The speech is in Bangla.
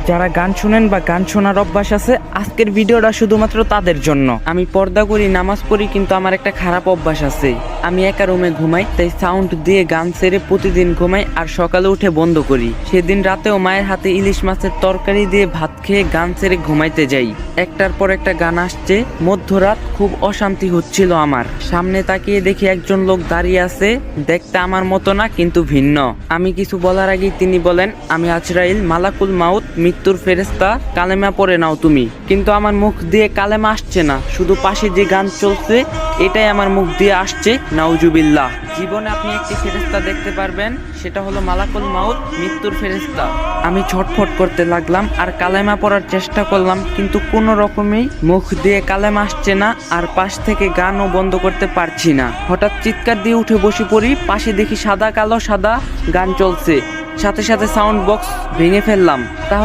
যারা গান শুনেন বা গান শোনার অভ্যাস আছে, আজকের ভিডিওটা শুধুমাত্র তাদের জন্য। আমি পর্দা করি, নামাজ পড়ি, কিন্তু আমার একটা খারাপ অভ্যাস আছে। আমি একা রুমে ঘুমাই, তাই সাউন্ড দিয়ে গান ছেড়ে প্রতিদিন ঘুমাই আর সকালে উঠে বন্ধ করি। সেদিন রাতেও মায়ের হাতে ইলিশ মাছের তরকারি দিয়ে ভাত খেয়ে গান ছেড়ে ঘুমাইতে যাই। একটার পর একটা গান আসছে। মধ্যরাত, খুব অশান্তি হচ্ছিল আমার। সামনে তাকিয়ে দেখি একজন লোক দাঁড়িয়ে আছে, দেখতে আমার মতো না কিন্তু ভিন্ন। আমি কিছু বলার আগেই তিনি বলেন, আমি আজরাইল, মালাকুল মাউত, মৃত্যুর ফেরেশতা, কালেমা পড়ে নাও তুমি। কিন্তু আমার মুখ দিয়ে কালেমা আসছে না, শুধু পাশে যে গান চলছে এটাই আমার মুখ দিয়ে আসছে। নাউজুবিল্লাহ। জীবনে আপনি একটি ফেরেশতা দেখতে পারবেন, সেটা হলো মালাকুল মাউত, মৃত্যুর ফেরেশতা। আমি ছটফট করতে লাগলাম আর কালেমা পড়ার চেষ্টা করলাম, কিন্তু কোনো রকমেই মুখ দিয়ে কালেমা আসছে না, আর পাশ থেকে গানও বন্ধ করতে পারছি না। হঠাৎ চিৎকার দিয়ে উঠে বসে পড়ি। পাশে দেখি সাদা কালো সাদা গান চলছে, সাথে সাথে সাউন্ড বক্স ভেঙে ফেললাম।